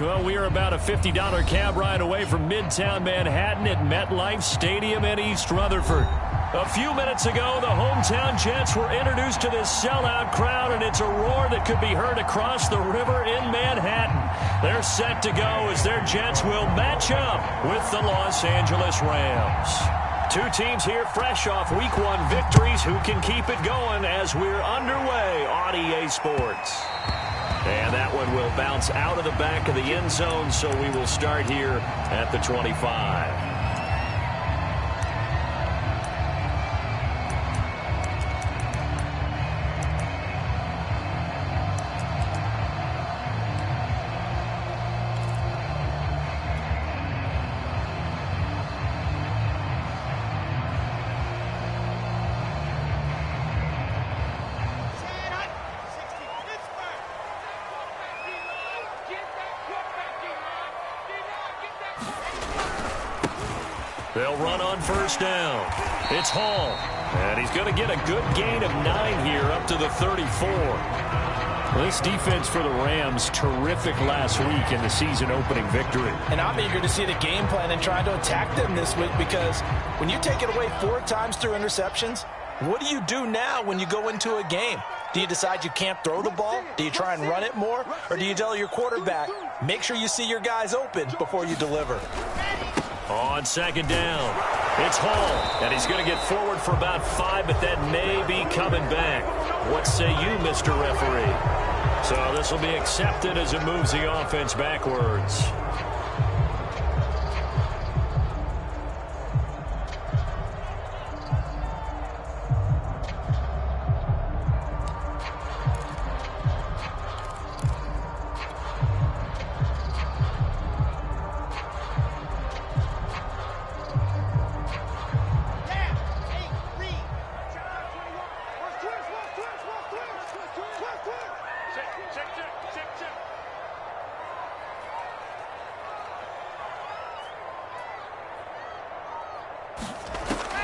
Well, we are about a $50 cab ride away from Midtown Manhattan at MetLife Stadium in East Rutherford. A few minutes ago, the hometown Jets were introduced to this sellout crowd, and it's a roar that could be heard across the river in Manhattan. They're set to go as their Jets will match up with the Los Angeles Rams. Two teams here fresh off Week 1 victories who can keep it going as we're underway on EA Sports. And that one will bounce out of the back of the end zone, so we will start here at the 25. They'll run on first down. It's Hall. And he's going to get a good gain of 9 here up to the 34. Well, this defense for the Rams, terrific last week in the season opening victory. And I'm eager to see the game plan and try to attack them this week, because when you take it away 4 times through interceptions, what do you do now when you go into a game? Do you decide you can't throw the ball? Do you try and run it more? Or do you tell your quarterback, make sure you see your guys open before you deliver? On second down, it's Hall, and he's going to get forward for about 5, but that may be coming back. What say you, Mr. Referee? So this will be accepted as it moves the offense backwards.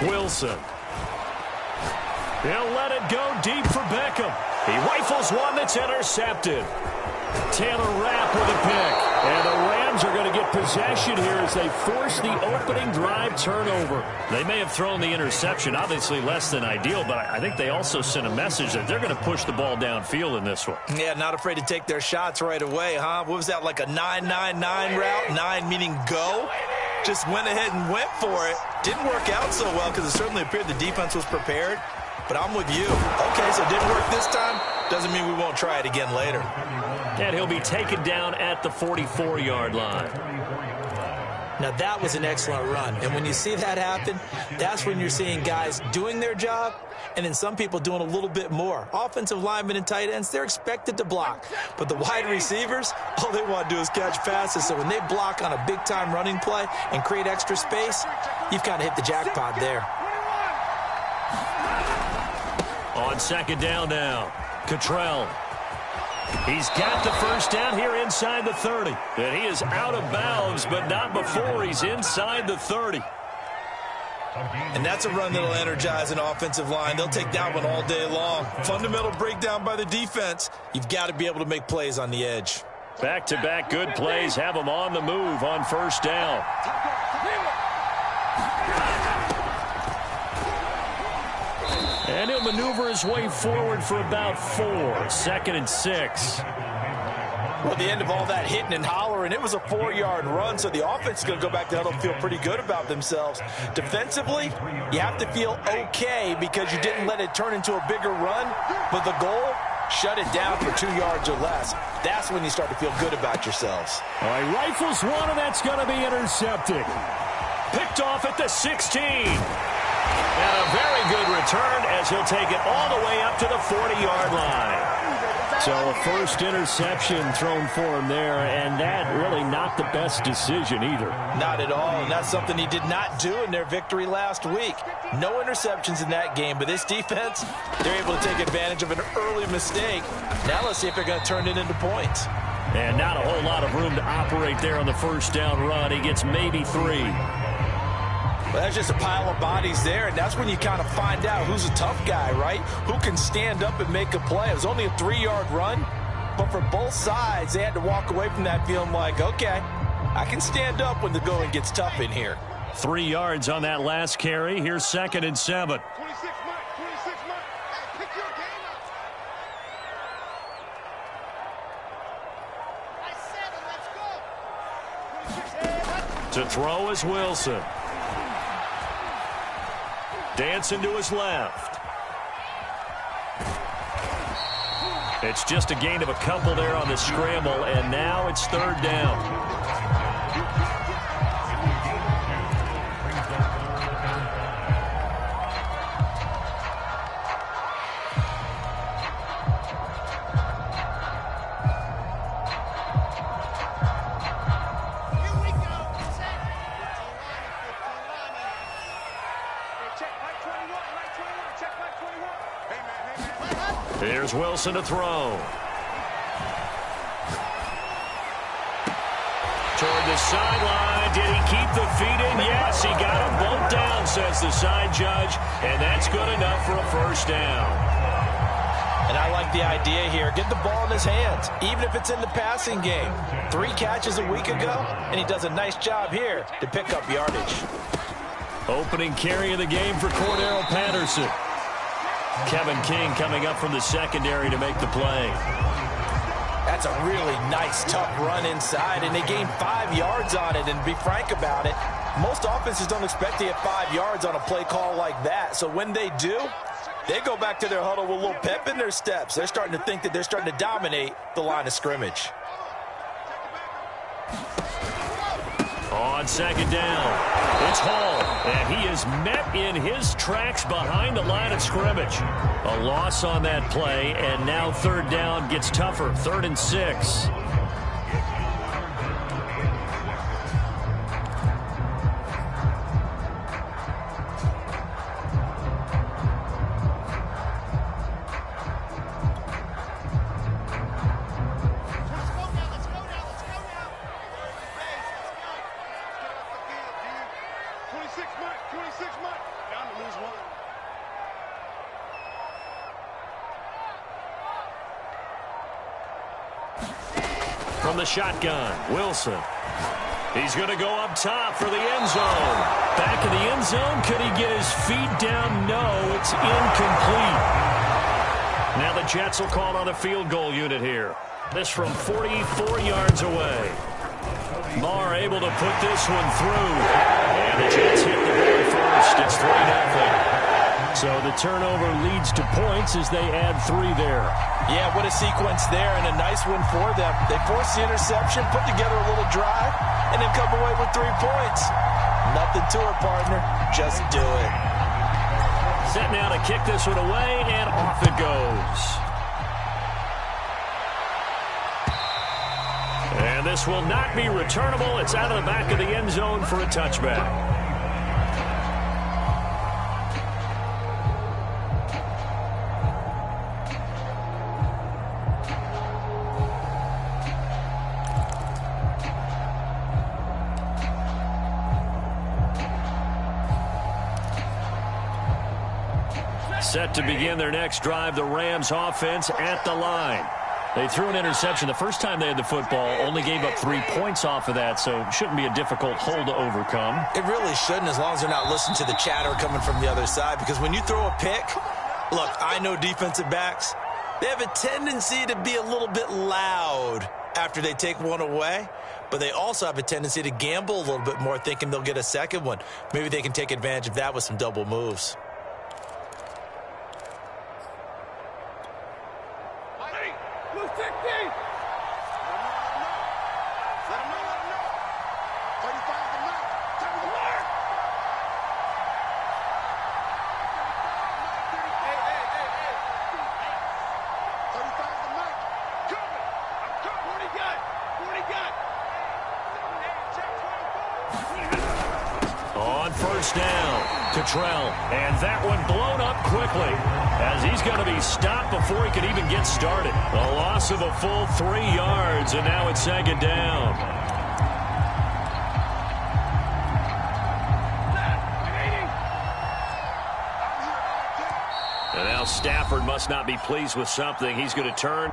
Wilson. He'll let it go deep for Beckham. He rifles one that's intercepted. Taylor Rapp with a pick. And the Rams are going to get possession here as they force the opening drive turnover. They may have thrown the interception, obviously less than ideal, but I think they also sent a message that they're going to push the ball downfield in this one. Yeah, not afraid to take their shots right away, huh? What was that, like a 9-9-9 route? 9 meaning go? Just went ahead and went for it. Didn't work out so well because it certainly appeared the defense was prepared. But I'm with you. Okay, so it didn't work this time. Doesn't mean we won't try it again later. And he'll be taken down at the 44-yard line. Now, that was an excellent run. And when you see that happen, that's when you're seeing guys doing their job and then some people doing a little bit more. Offensive linemen and tight ends, they're expected to block. But the wide receivers, all they want to do is catch passes. So when they block on a big-time running play and create extra space, you've kind of hit the jackpot there. On second down now, Cottrell. He's got the first down here inside the 30. And he is out of bounds, but not before he's inside the 30. And that's a run that'll energize an offensive line. They'll take that one all day long. Fundamental breakdown by the defense. You've got to be able to make plays on the edge. Back-to-back good plays have them on the move on first down. And he'll maneuver his way forward for about 4. 2nd and 6. Well, the end of all that hitting and hollering, it was a 4-yard run, so the offense is going to go back to huddle and feel pretty good about themselves. Defensively, you have to feel okay because you didn't let it turn into a bigger run, but the goal, shut it down for 2 yards or less. That's when you start to feel good about yourselves. All right, rifles one, and that's going to be intercepted. Picked off at the 16. And a very good return as he'll take it all the way up to the 40-yard line. So a first interception thrown for him there, and that really not the best decision either. Not at all, and that's something he did not do in their victory last week. No interceptions in that game, but this defense, they're able to take advantage of an early mistake. Now let's see if they're going to turn it into points. And not a whole lot of room to operate there on the first down run. He gets maybe 3. Well, that's just a pile of bodies there, and that's when you kind of find out who's a tough guy, right? Who can stand up and make a play. It was only a 3-yard run, But for both sides, they had to walk away from that feeling like, okay, I can stand up when the going gets tough in here. 3 yards on that last carry. Here's 2nd and 7. 26 Mike. Hey, pick your game up. Let's go. To throw is Wilson. Dancing to his left. It's just a gain of a couple there on the scramble, and now it's 3rd down. Here's Wilson to throw. Toward the sideline. Did he keep the feet in? Yes, he got them both down, says the side judge. And that's good enough for a 1st down. And I like the idea here. Get the ball in his hands, even if it's in the passing game. 3 catches a week ago, and he does a nice job here to pick up yardage. Opening carry of the game for Cordero Patterson. Kevin King coming up from the secondary to make the play. That's a really nice, tough run inside, and they gained 5 yards on it. And to be frank about it, most offenses don't expect to get 5 yards on a play call like that. So when they do, they go back to their huddle with a little pep in their steps. They're starting to think that they're starting to dominate the line of scrimmage. On 2nd down, it's Hall, and he is met in his tracks behind the line of scrimmage. A loss on that play, and now 3rd down gets tougher, 3rd and 6. From the shotgun, Wilson. He's going to go up top for the end zone. Back in the end zone. Could he get his feet down? No, it's incomplete. Now the Jets will call on a field goal unit here. This from 44 yards away. Marr able to put this one through. And the Jets hit the board first. It's 3-0. So the turnover leads to points as they add 3 there. Yeah, what a sequence there, and a nice one for them. They forced the interception, put together a little drive, and then come away with 3 points. Nothing to it, partner. Just do it. Set now to kick this one away, and off it goes. And this will not be returnable. It's out of the back of the end zone for a touchback. Set to begin their next drive, the Rams offense at the line. They threw an interception the first time they had the football, only gave up 3 points off of that, so it shouldn't be a difficult hole to overcome. It really shouldn't, as long as they're not listening to the chatter coming from the other side, because when you throw a pick, look, I know defensive backs, they have a tendency to be a little bit loud after they take one away, but they also have a tendency to gamble a little bit more, thinking they'll get a second one. Maybe they can take advantage of that with some double moves. First down, Cottrell, and that one blown up quickly as he's going to be stopped before he could even get started. A loss of a full 3 yards, and now it's 2nd down. And now Stafford must not be pleased with something. He's going to turn.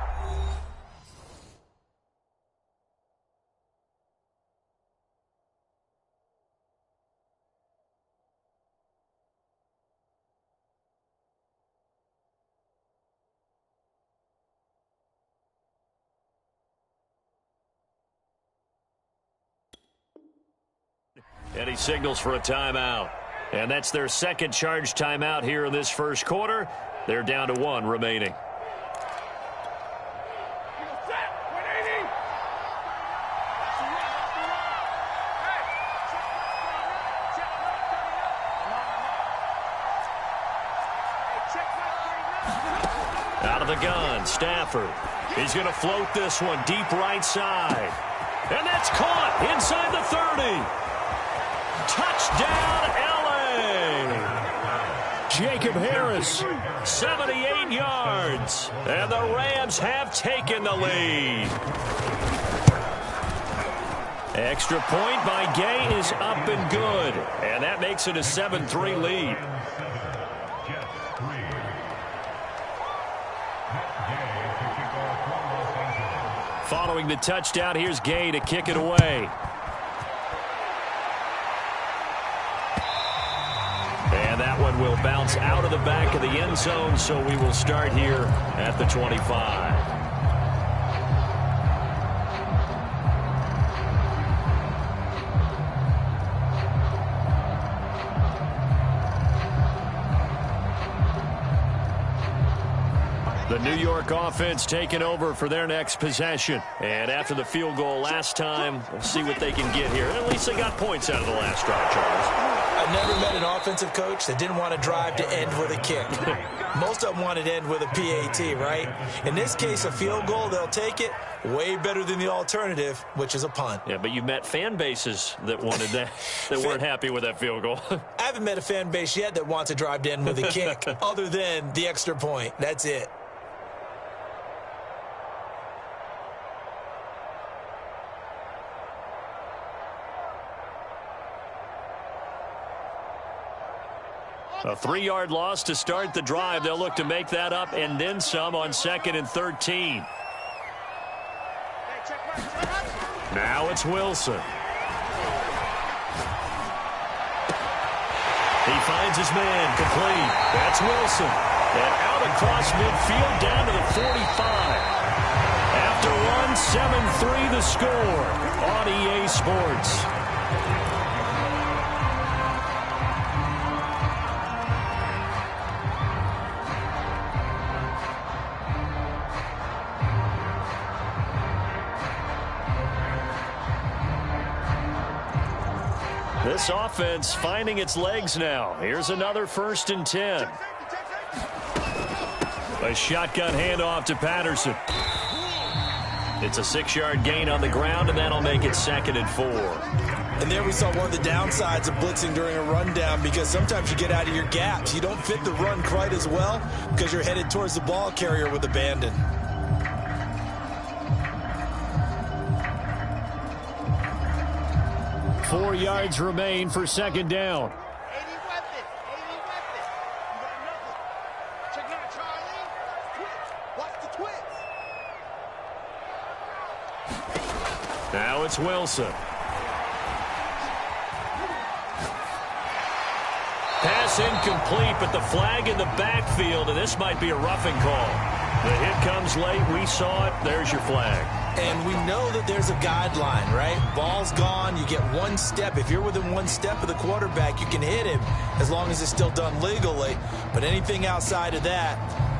And he signals for a timeout. And that's their second charge timeout here in this first quarter. They're down to 1 remaining. Out of the gun, Stafford. He's going to float this one deep right side. And that's caught inside the 30. Touchdown, L.A. Jacob Harris, 78 yards. And the Rams have taken the lead. Extra point by Gay is up and good. And that makes it a 7-3 lead. Following the touchdown, here's Gay to kick it away. And that one will bounce out of the back of the end zone, so we will start here at the 25. The New York offense taking over for their next possession. And after the field goal last time, we'll see what they can get here. At least they got points out of the last drive, Charles. I've never met an offensive coach that didn't want to drive to end with a kick. Most of them wanted to end with a PAT, right? In this case, a field goal, they'll take it. Way better than the alternative, which is a punt. Yeah, but you met fan bases that wanted that, that weren't happy with that field goal. I haven't met a fan base yet that wants to drive to end with a kick other than the extra point. That's it. A 3-yard loss to start the drive. They'll look to make that up and then some on 2nd and 13. Now it's Wilson. He finds his man complete. That's Wilson. And out across midfield down to the 45. After one, 7-3 the score on EA Sports. This offense finding its legs now. Here's another 1st and 10. A shotgun handoff to Patterson. It's a 6-yard gain on the ground, and that'll make it 2nd and 4. And there we saw one of the downsides of blitzing during a rundown, because sometimes you get out of your gaps. You don't fit the run quite as well because you're headed towards the ball carrier with abandon. Four yards remain for 2nd down. 80 weapons. 80 weapons. You got nothing. Check it out, Charlie. Twitch. Watch the twitch. Now it's Wilson. Pass incomplete, but the flag in the backfield, and this might be a roughing call. The hit comes late. We saw it. There's your flag. And we know that there's a guideline, right? Ball's gone. You get one step. If you're within one step of the quarterback, you can hit him as long as it's still done legally. But anything outside of that,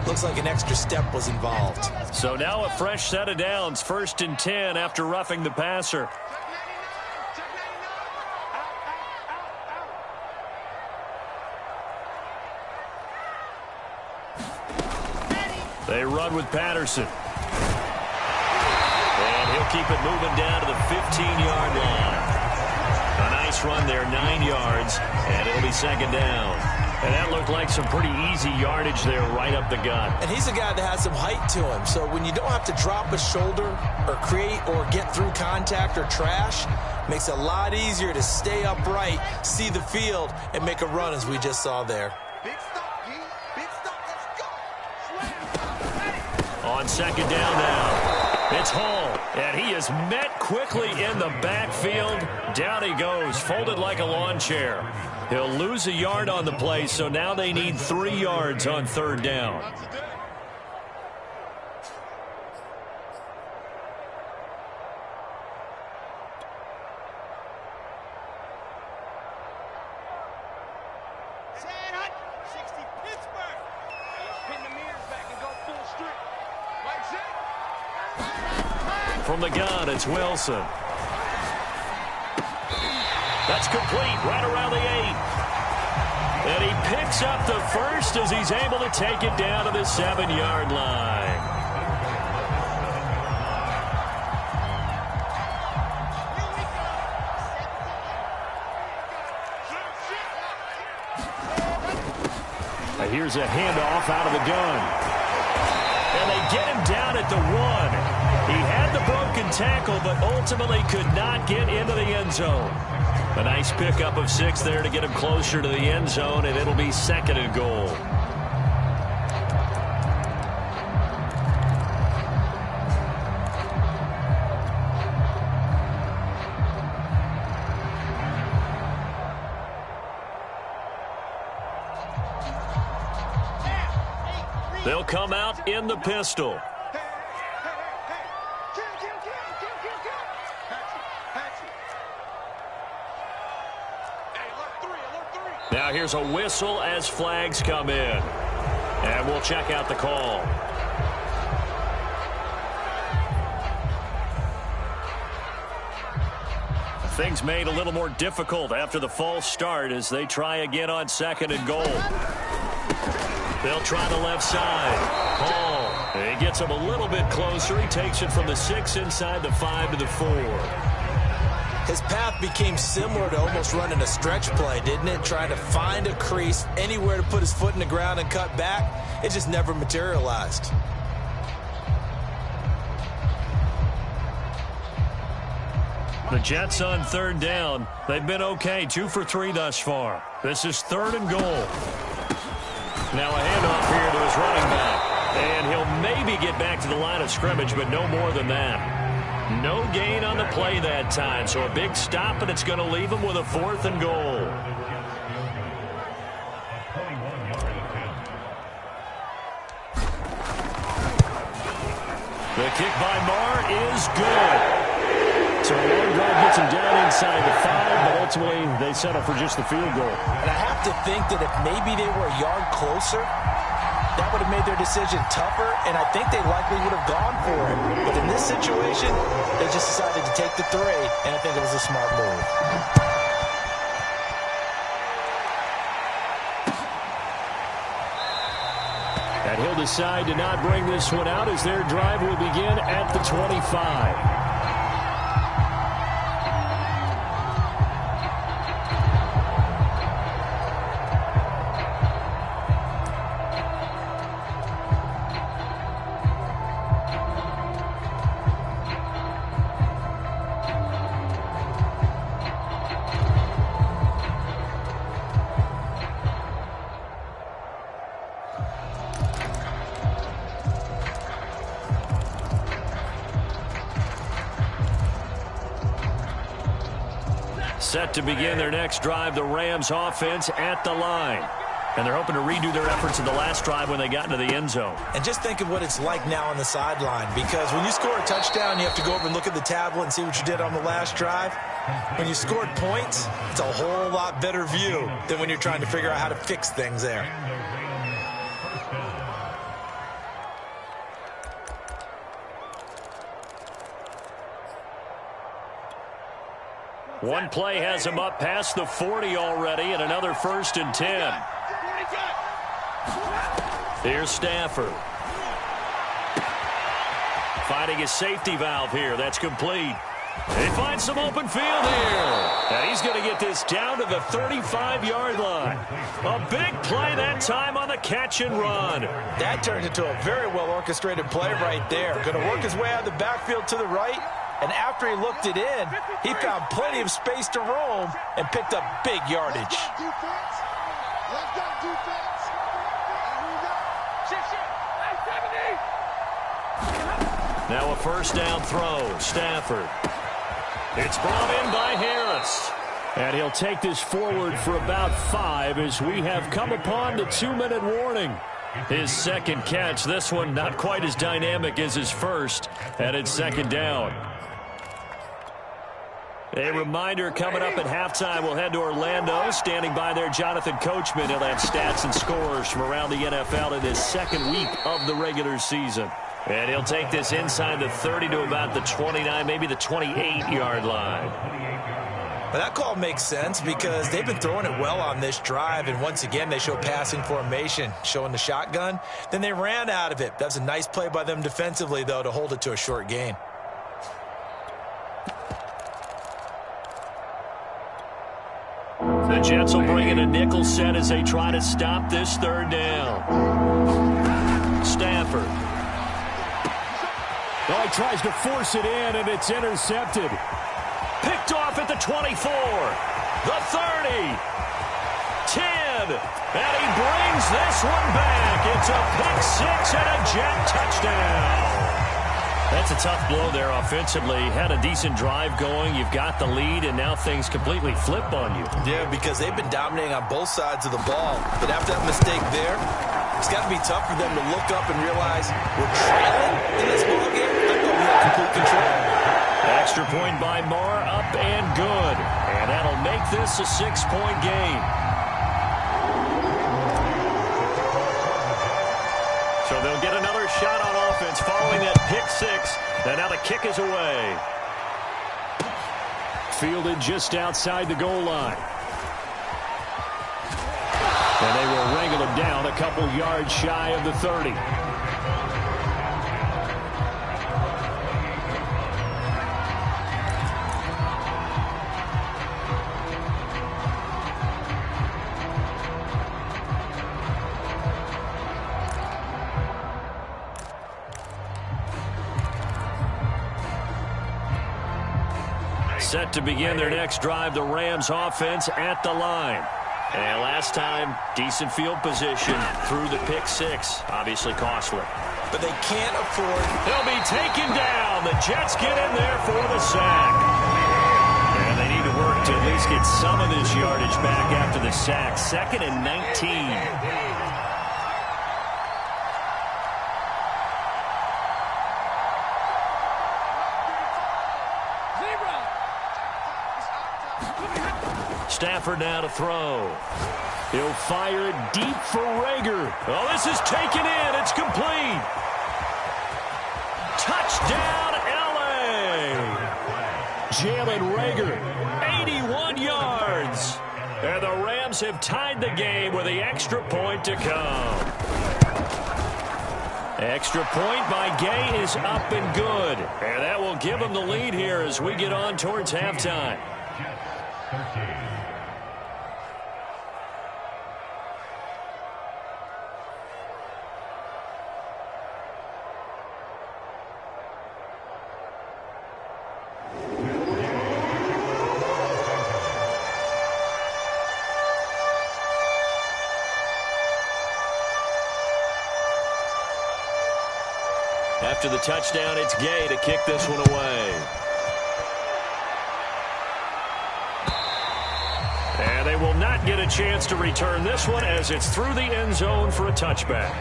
looks like an extra step was involved. So now a fresh set of downs. 1st and 10 after roughing the passer. Check 99. Out. They run with Patterson. And he'll keep it moving down to the 15-yard line. A nice run there, 9 yards, and it'll be 2nd down. And that looked like some pretty easy yardage there right up the gut. And he's a guy that has some height to him. So when you don't have to drop a shoulder or create or get through contact or trash, makes it a lot easier to stay upright, see the field, and make a run as we just saw there. Big stop, G. Big stop. Let's go. On 2nd down now. It's Hall, and he is met quickly in the backfield. Down he goes, folded like a lawn chair. He'll lose a yard on the play, so now they need 3 yards on 3rd down. From the gun, it's Wilson. That's complete right around the 8. And he picks up the first as he's able to take it down to the 7-yard line. Now here's a handoff out of the gun. And they get him down at the 1. He had the broken tackle, but ultimately could not get into the end zone. A nice pickup of 6 there to get him closer to the end zone, and it'll be 2nd and goal. They'll come out in the pistol. Now here's a whistle as flags come in. And we'll check out the call. Things made a little more difficult after the false start as they try again on 2nd and goal. They'll try the left side. Hall. He gets him a little bit closer. He takes it from the 6 inside the 5 to the 4. His path became similar to almost running a stretch play, didn't it? Trying to find a crease, anywhere to put his foot in the ground and cut back. It just never materialized. The Jets on 3rd down. They've been okay, 2 for 3 thus far. This is 3rd and goal. Now a handoff here to his running back. And he'll maybe get back to the line of scrimmage, but no more than that. No gain on the play that time, so a big stop, and it's going to leave him with a 4th and goal. The kick by Marr is good. So a long drive gets him down inside the 5, but ultimately they settle for just the field goal. And I have to think that if maybe they were a yard closer, that would have made their decision tougher, and I think they likely would have gone for it. But in this situation, they just decided to take the 3, and I think it was a smart move. And he'll decide to not bring this one out as their drive will begin at the 25. Set to begin their next drive, the Rams offense at the line. And they're hoping to redo their efforts in the last drive when they got into the end zone. And just think of what it's like now on the sideline, because when you score a touchdown, you have to go over and look at the tablet and see what you did on the last drive. When you scored points, it's a whole lot better view than when you're trying to figure out how to fix things there. One play has him up past the 40 already, and another 1st and 10. Here's Stafford. Finding his safety valve here. That's complete. They find some open field here. And he's going to get this down to the 35-yard line. A big play that time on the catch and run. That turned into a very well-orchestrated play right there. Going to work his way out of the backfield to the right. And after he looked it in, he found plenty of space to roam and picked up big yardage. Now a 1st down throw. Stafford. It's brought in by Harris. And he'll take this forward for about 5 as we have come upon the 2-minute warning. His 2nd catch. This one not quite as dynamic as his first. And it's 2nd down. A reminder coming up at halftime, we'll head to Orlando. Standing by there, Jonathan Coachman. He'll have stats and scores from around the NFL in his 2nd week of the regular season. And he'll take this inside the 30 to about the 29, maybe the 28-yard line. Well, that call makes sense because they've been throwing it well on this drive, and once again they show passing formation, showing the shotgun. Then they ran out of it. That's a nice play by them defensively, though, to hold it to a short gain. The Jets will bring in a nickel set as they try to stop this third down. Stafford. Oh, he tries to force it in, and it's intercepted. Picked off at the 24, the 30, 10, and he brings this one back. It's a pick six and a Jet touchdown. That's a tough blow there offensively. Had a decent drive going. You've got the lead, and now things completely flip on you. Yeah, because they've been dominating on both sides of the ball. But after that mistake there, it's got to be tough for them to look up and realize we're trailing in this ball game. I thought we had complete control. Extra point by Moore, up and good. And that'll make this a 6-point game. So they'll get another shot on offense following that pick six. And now the kick is away. Fielded just outside the goal line. And they will wrangle him down a couple yards shy of the 30. Set to begin their next drive, the Rams offense at the line. And last time, decent field position through the pick six. Obviously costly. But they can't afford. They'll be taken down. The Jets get in there for the sack. And they need to work to at least get some of this yardage back after the sack. 2nd and 19. Stafford now to throw. He'll fire it deep for Reagor. Oh, this is taken in. It's complete. Touchdown, L.A. Jalen Reagor, 81 yards. And the Rams have tied the game with the extra point to come. Extra point by Gay is up and good. And that will give them the lead here as we get on towards halftime. After the touchdown, it's Gay to kick this one away. And they will not get a chance to return this one as it's through the end zone for a touchback.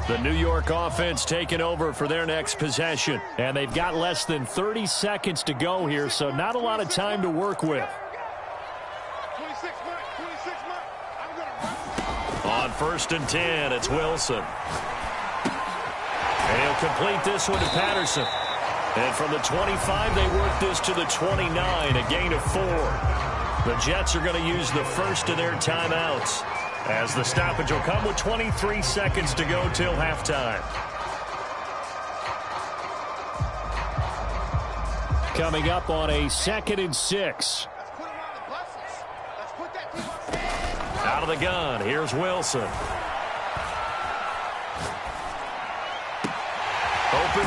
The New York offense taking over for their next possession. And they've got less than 30 seconds to go here, so not a lot of time to work with. 26 mark. On 1st and 10, it's Wilson. And he'll complete this one to Patterson. And from the 25, they work this to the 29, a gain of 4. The Jets are going to use the first of their timeouts, as the stoppage will come with 23 seconds to go till halftime. Coming up on a 2nd and 6. Out of the gun, here's Wilson. Open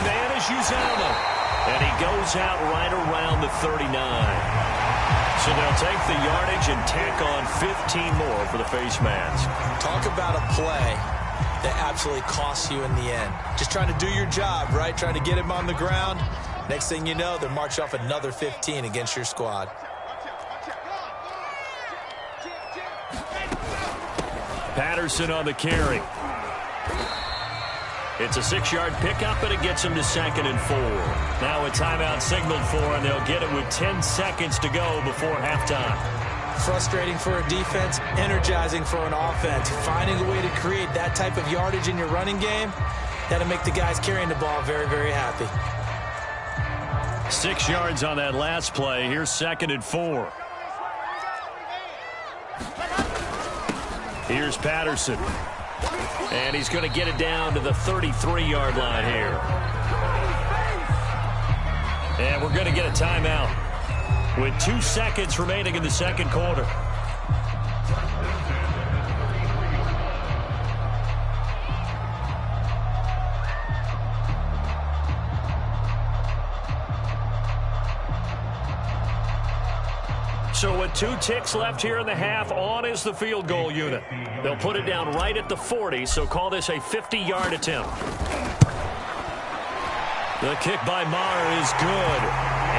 man is Uzomah. And he goes out right around the 39. So they'll take the yardage and tack on 15 more for the face mask. Talk about a play that absolutely costs you in the end. Just trying to do your job, right? Trying to get him on the ground. Next thing you know, they'll march off another 15 against your squad. Patterson on the carry. It's a 6-yard pickup, and it gets them to 2nd and 4. Now a timeout signaled for, and they'll get it with 10 seconds to go before halftime. Frustrating for a defense, energizing for an offense. Finding a way to create that type of yardage in your running game, that'll make the guys carrying the ball very, very happy. 6 yards on that last play. Here's 2nd and 4. Here's Patterson. And he's going to get it down to the 33-yard line here. And we're going to get a timeout with 2 seconds remaining in the second quarter. So with 2 ticks left here in the half, on is the field goal unit. They'll put it down right at the 40, so call this a 50-yard attempt. The kick by Maher is good,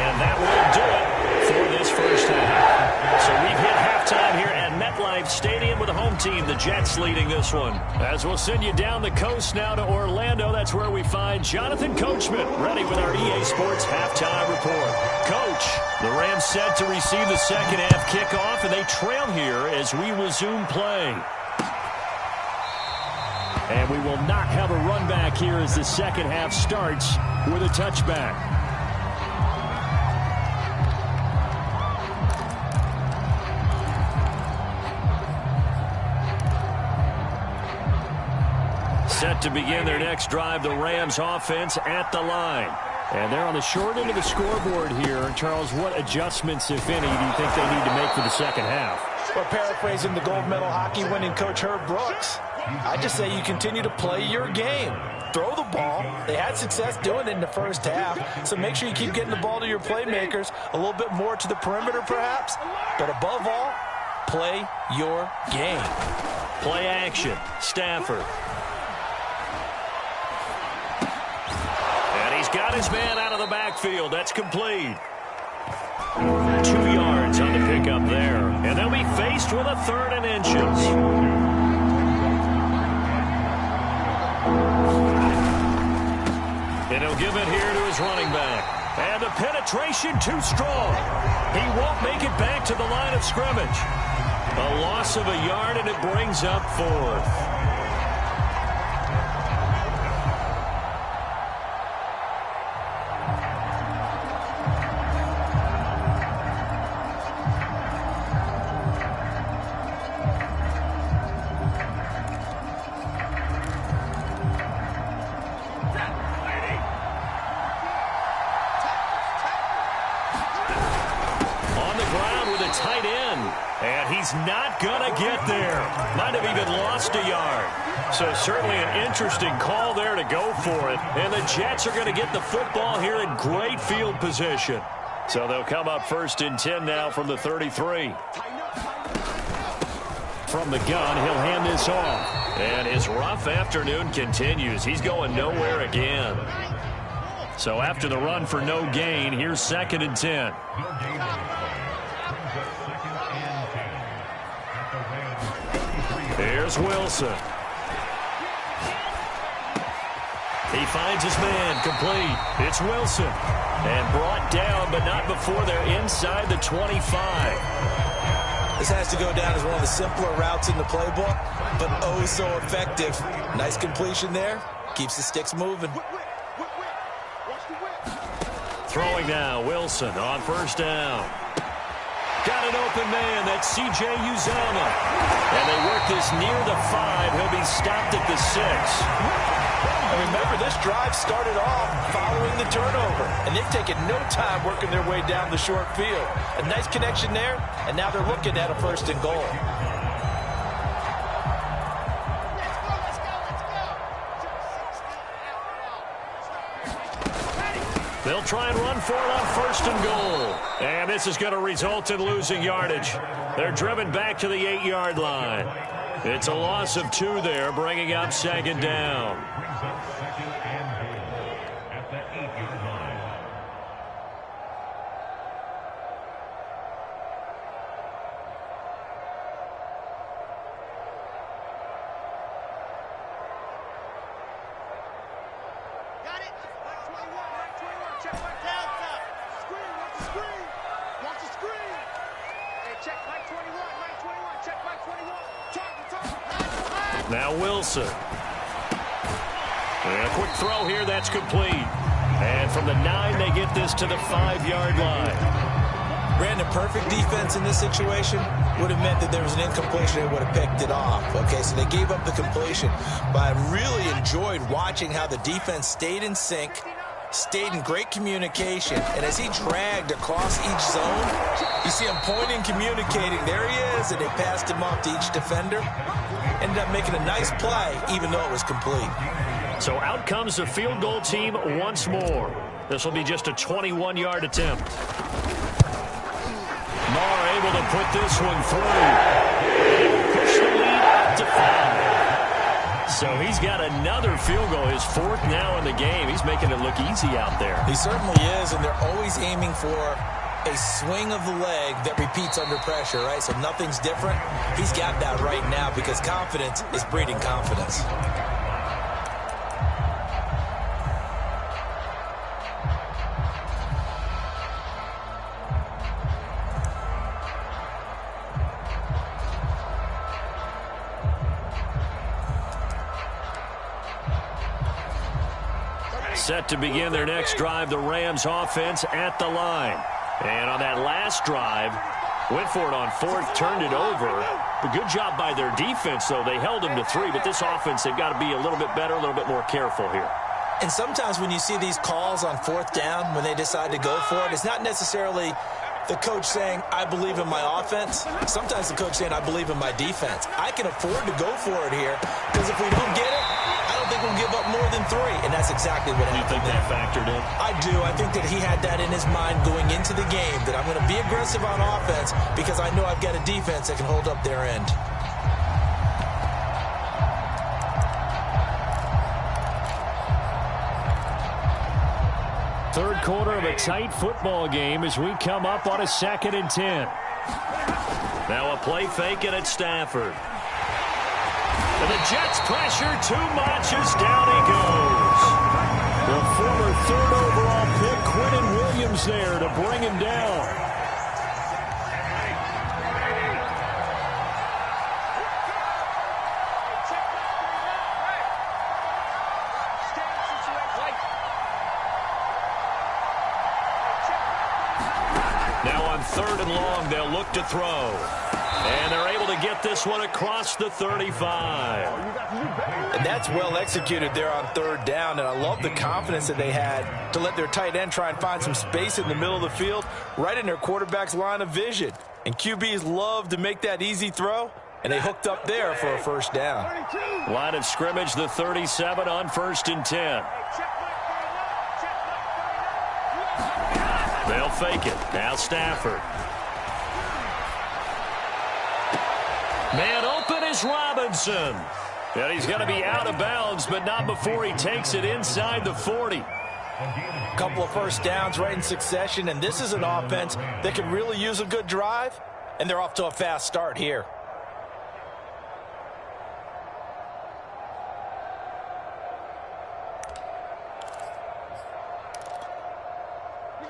and that will do it for this first half. So we've hit halftime here at MetLife Stadium with the home team, the Jets, leading this one. As we'll send you down the coast now to Orlando, that's where we find Jonathan Coachman, ready with our EA Sports halftime report. Coach, the Rams set to receive the second half kickoff, and they trail here as we resume play. And we will not have a run back here as the second half starts with a touchback. Set to begin their next drive, the Rams offense at the line. And they're on the short end of the scoreboard here. Charles, what adjustments, if any, do you think they need to make for the second half? Well, paraphrasing the gold medal hockey winning coach Herb Brooks, I just say you continue to play your game. Throw the ball. They had success doing it in the first half, so make sure you keep getting the ball to your playmakers, a little bit more to the perimeter perhaps, but above all, play your game. Play action. Stafford. And he's got his man out of the backfield. That's complete. 2 yards on the pickup there. And they'll be faced with a 3rd and inches. And he'll give it here to his running back. And the penetration too strong. He won't make it back to the line of scrimmage. A loss of a yard, and it brings up 4th. Not gonna get there. Might have even lost a yard. So certainly an interesting call there to go for it. And the Jets are going to get the football here in great field position. So they'll come up 1st and 10 now from the 33. From the gun, he'll hand this off. And his rough afternoon continues. He's going nowhere again. So after the run for no gain, here's 2nd and 10. Here's Wilson. He finds his man, complete. It's Wilson. And brought down, but not before they're inside the 25. This has to go down as one of the simpler routes in the playbook, but oh so effective. Nice completion there. Keeps the sticks moving. Throwing now, Wilson on 1st down. Got an open man. That's C.J. Uzomah. And they work this near the 5. He'll be stopped at the 6. And remember, this drive started off following the turnover. And they've taken no time working their way down the short field. A nice connection there, and now they're looking at a 1st and goal. They'll try and run for it on 1st and goal. And this is going to result in losing yardage. They're driven back to the 8-yard line. It's a loss of 2 there, bringing up 2nd down. check Mike downside. Screen, watch the screen. Watch the screen. Hey, check Mike 21, Mike 21, check Mike 21. Target. Now Wilson. And a quick throw here, that's complete. And from the 9, they get this to the 5-yard line. Brandon, perfect defense in this situation would have meant that there was an incompletion. They would have picked it off. Okay, so they gave up the completion. But I really enjoyed watching how the defense stayed in sync, stayed in great communication. And as he dragged across each zone, you see him pointing, communicating. There he is, and they passed him off to each defender. Ended up making a nice play, even though it was complete. So out comes the field goal team once more. This will be just a 21-yard attempt. Marr able to put this one through. Push the lead up to 5. So he's got another field goal, his 4th now in the game. He's making it look easy out there. He certainly is, and they're always aiming for a swing of the leg that repeats under pressure, right? So nothing's different. He's got that right now because confidence is breeding confidence. Set to begin their next drive, the Rams offense at the line. And on that last drive, went for it on 4th, turned it over. A good job by their defense, though. They held them to 3, but this offense, they've got to be a little bit better, a little bit more careful here. And sometimes when you see these calls on 4th down, when they decide to go for it, it's not necessarily the coach saying, I believe in my offense. Sometimes the coach saying, I believe in my defense. I can afford to go for it here because if we don't get it, I don't think we'll give up more than 3. And that's exactly what happened. You think that factored in? I do. I think that he had that in his mind going into the game, that I'm going to be aggressive on offense because I know I've got a defense that can hold up their end. Third quarter of a tight football game as we come up on a 2nd and 10. Now a play fake it at Stafford. And the Jets pressure too much as down he goes. The former 3rd overall pick, Quentin Williams, there to bring him down. Now on 3rd and long, they'll look to throw. And they're able to get this one across the 35. And that's well executed there on 3rd down. And I love the confidence that they had to let their tight end try and find some space in the middle of the field, right in their quarterback's line of vision. And QBs love to make that easy throw, and they hooked up there for a 1st down. Line of scrimmage, the 37 on 1st and 10. They'll fake it. Now Stafford. Man open is Robinson. And he's going to be out of bounds, but not before he takes it inside the 40. A couple of 1st downs right in succession, and this is an offense that could really use a good drive, and they're off to a fast start here.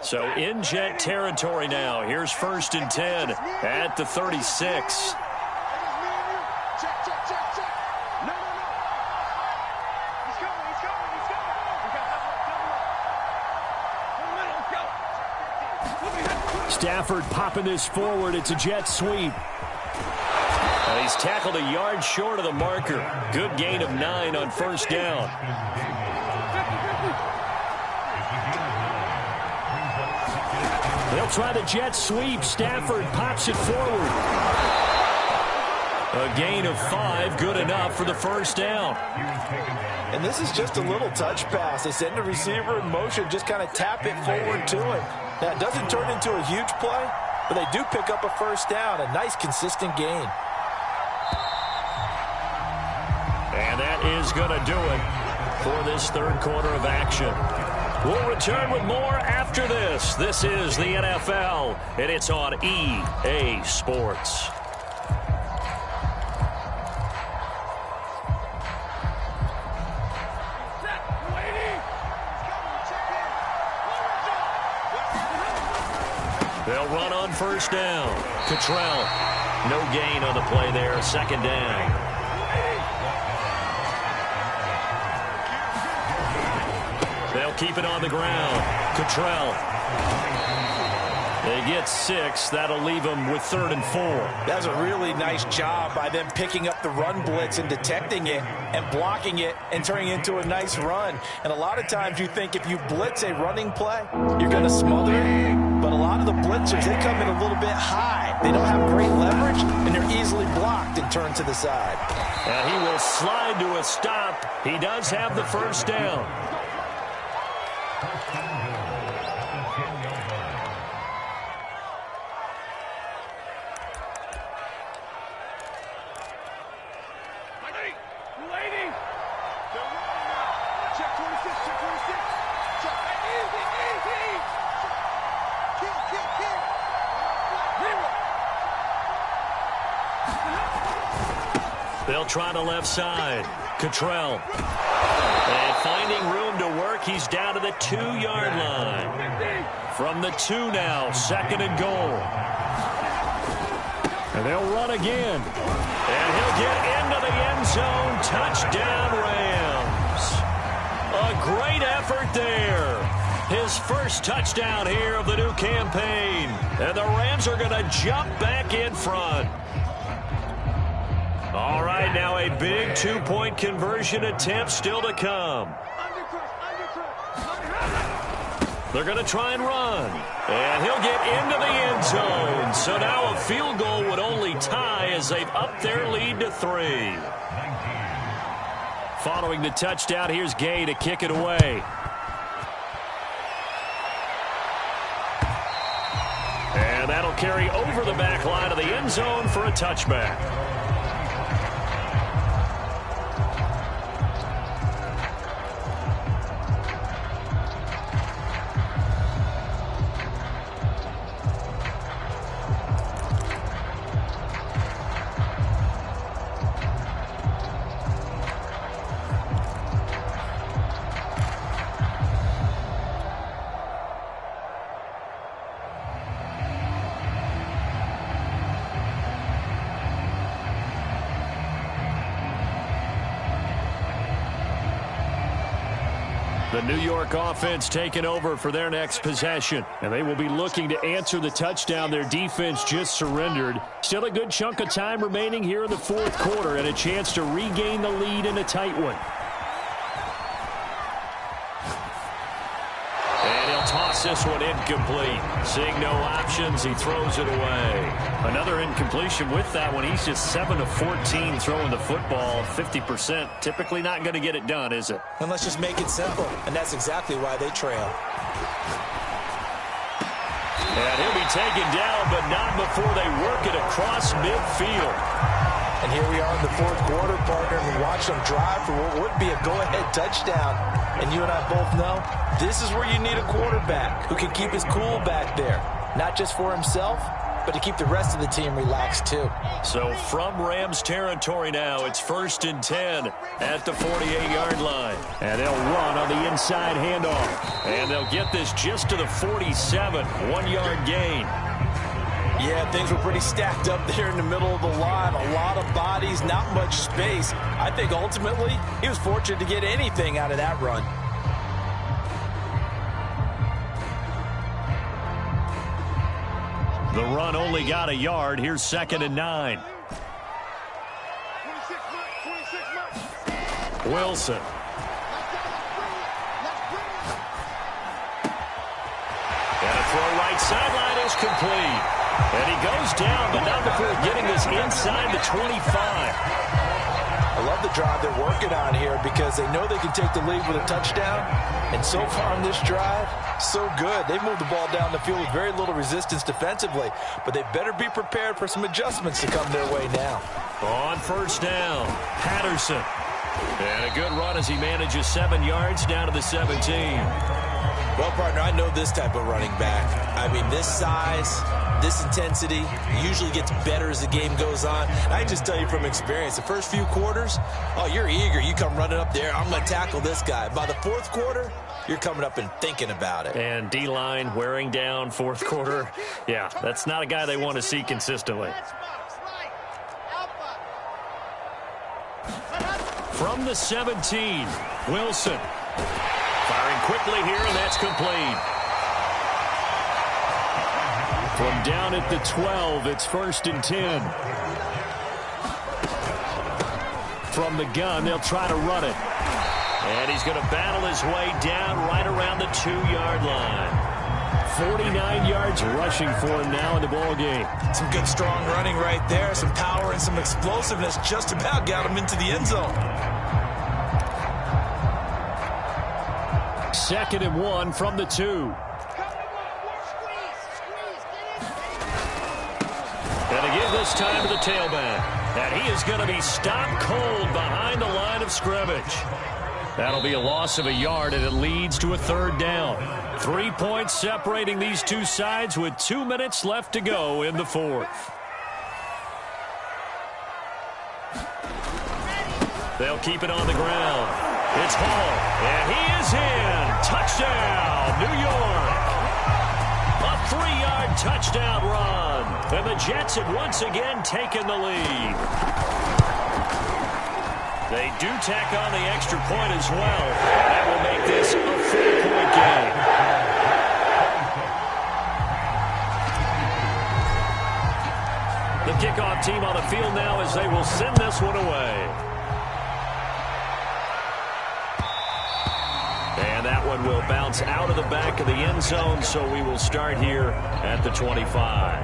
So in Jet territory now. Here's 1st and 10 at the 36. Stafford popping this forward. It's a jet sweep. And he's tackled a yard short of the marker. Good gain of 9 on 1st down. They'll try the jet sweep. Stafford pops it forward. A gain of 5, good enough for the 1st down. And this is just a little touch pass. They send the receiver in motion, just kind of tap it forward to him. Now, it doesn't turn into a huge play, but they do pick up a 1st down, a nice, consistent gain. And that is going to do it for this 3rd quarter of action. We'll return with more after this. This is the NFL, and it's on EA Sports. They'll run on first down. Cottrell, no gain on the play there, second down. They'll keep it on the ground. Cottrell. They get 6. That'll leave them with 3rd and 4. That's a really nice job by them picking up the run blitz and detecting it and blocking it and turning it into a nice run. And a lot of times you think if you blitz a running play, you're going to smother it. But a lot of the blitzers, they come in a little bit high. They don't have great leverage, and they're easily blocked and turned to the side. And he will slide to a stop. He does have the first down. They'll try the left side. Cottrell. And finding room to work, he's down to the 2-yard line. From the 2 now, 2nd and goal. And they'll run again. And he'll get into the end zone. Touchdown, Rams. A great effort there. His first touchdown here of the new campaign. And the Rams are going to jump back in front. All right, now a big 2-point conversion attempt still to come. They're going to try and run. And he'll get into the end zone. So now a field goal would only tie as they've upped their lead to 3. Following the touchdown, here's Gay to kick it away. And that'll carry over the back line of the end zone for a touchback. The New York offense taking over for their next possession. And they will be looking to answer the touchdown their defense just surrendered. Still a good chunk of time remaining here in the 4th quarter and a chance to regain the lead in a tight one. And he'll toss this one incomplete. Seeing no options, he throws it away. Another incompletion with that one. He's just 7 of 14 throwing the football, 50%. Typically not going to get it done, is it? And let's just make it simple. And that's exactly why they trail. And he'll be taken down, but not before they work it across midfield. And here we are in the 4th quarter, partner, and we watch them drive for what would be a go-ahead touchdown. And you and I both know this is where you need a quarterback who can keep his cool back there. Not just for himself, but to keep the rest of the team relaxed too. So from Rams territory now, it's 1st and 10 at the 48-yard line. And they'll run on the inside handoff. And they'll get this just to the 47, 1-yard gain. Yeah, things were pretty stacked up there in the middle of the line. A lot of bodies, not much space. I think ultimately he was fortunate to get anything out of that run. The run only got a yard. Here's 2nd and 9. Wilson. And a throw right sideline is complete. And he goes down, but not before getting this inside the 25. I love the drive they're working on here because they know they can take the lead with a touchdown. And so far on this drive, so good. They moved the ball down the field with very little resistance defensively, but they better be prepared for some adjustments to come their way now. On first down, Patterson. And a good run as he manages 7 yards down to the 17. Well, partner, I know this type of running back. I mean, this size, this intensity usually gets better as the game goes on. And I can just tell you from experience, the first few quarters, oh, you're eager. You come running up there, I'm going to tackle this guy. By the fourth quarter, you're coming up and thinking about it. And D-line wearing down fourth quarter. Yeah, that's not a guy they want to see consistently. From the 17, Wilson. Firing quickly here, and that's complete. From down at the 12, it's 1st and 10. From the gun, they'll try to run it. And he's going to battle his way down right around the 2-yard line. 49 yards rushing for him now in the ball game. Some good, strong running right there. Some power and some explosiveness just about got him into the end zone. 2nd and 1 from the 2. And they give this time to the tailback. And he is going to be stopped cold behind the line of scrimmage. That'll be a loss of a yard, and it leads to a 3rd down. 3 points separating these two sides with 2 minutes left to go in the 4th. They'll keep it on the ground. It's Hall, and he is in. Touchdown, New York. A 3-yard touchdown run. And the Jets have once again taken the lead. They do tack on the extra point as well. That will make this a 4-point game. The kickoff team on the field now as they will send this one away. And that one will bounce out of the back of the end zone, so we will start here at the 25.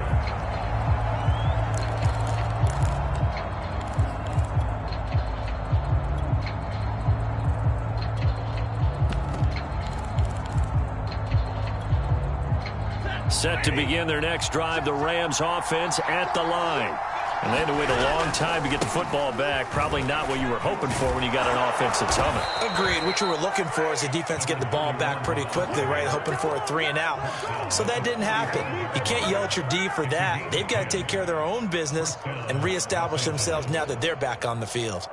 Set to begin their next drive, the Rams offense at the line. And they had to wait a long time to get the football back. Probably not what you were hoping for when you got an offense that's humming. Agreed. What you were looking for is the defense getting the ball back pretty quickly, right? Hoping for a 3 and out. So that didn't happen. You can't yell at your D for that. They've got to take care of their own business and reestablish themselves now that they're back on the field.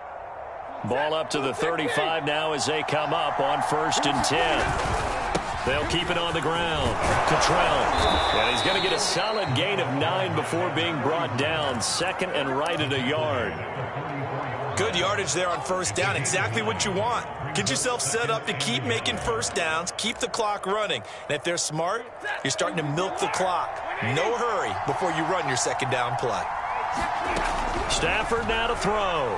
Ball up to the 35 now as they come up on 1st and 10. They'll keep it on the ground. Cottrell. And he's going to get a solid gain of 9 before being brought down. 2nd and right at a yard. Good yardage there on 1st down. Exactly what you want. Get yourself set up to keep making 1st downs. Keep the clock running. And if they're smart, you're starting to milk the clock. No hurry before you run your 2nd down play. Stafford now to throw.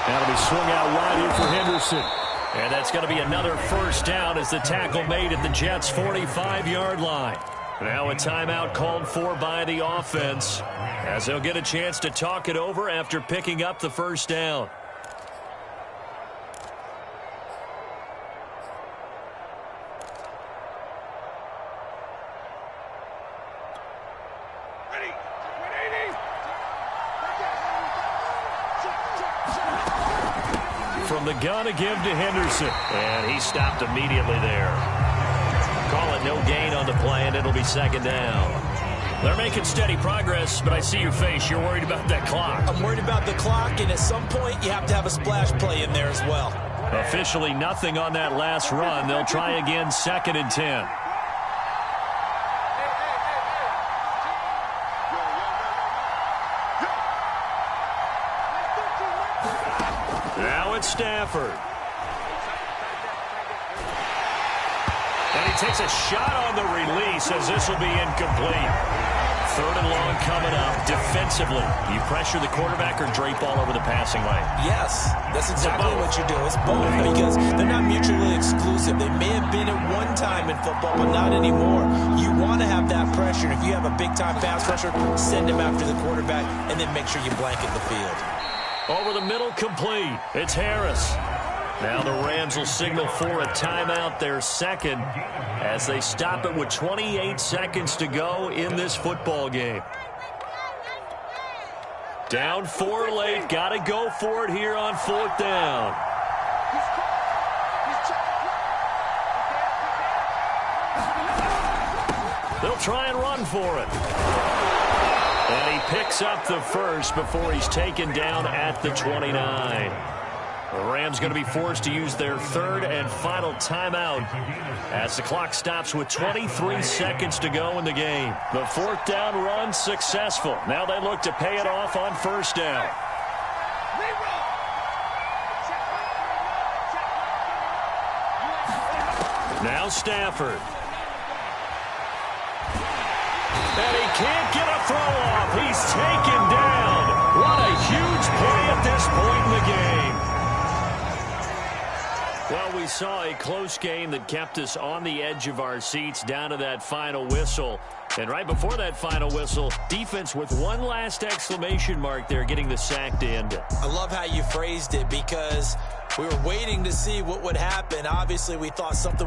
That'll be swung out wide here for Henderson. And that's going to be another 1st down as the tackle made at the Jets' 45-yard line. Now a timeout called for by the offense as they'll get a chance to talk it over after picking up the 1st down. From the gun, a give to Henderson. And he stopped immediately there. Call it no gain on the play, and it'll be 2nd down. They're making steady progress, but I see your face. You're worried about that clock. I'm worried about the clock, and at some point, you have to have a splash play in there as well. Officially nothing on that last run. They'll try again, 2nd and 10. Now it's Stafford. And he takes a shot on the release as this will be incomplete. 3rd and long coming up. Defensively, you pressure the quarterback or drape all over the passing lane? Yes, that's exactly what you do. It's both because they're not mutually exclusive. They may have been at one time in football, but not anymore. You want to have that pressure. If you have a big-time pass rusher, send him after the quarterback and then make sure you blanket the field. Over the middle, complete. It's Harris. Now the Rams will signal for a timeout, their 2nd, as they stop it with 28 seconds to go in this football game. Down 4 late. Got to go for it here on 4th down. They'll try and run for it. And he picks up the first before he's taken down at the 29. The Rams going to be forced to use their third and final timeout as the clock stops with 23 seconds to go in the game. The fourth down run successful. Now they look to pay it off on first down. Now Stafford. And he can't get a throw off. He's taken down. What a huge play at this point in the game. Well, we saw a close game that kept us on the edge of our seats down to that final whistle. And right before that final whistle, defense with one last exclamation mark there, getting the sack to end it. I love how you phrased it because we were waiting to see what would happen. Obviously, we thought something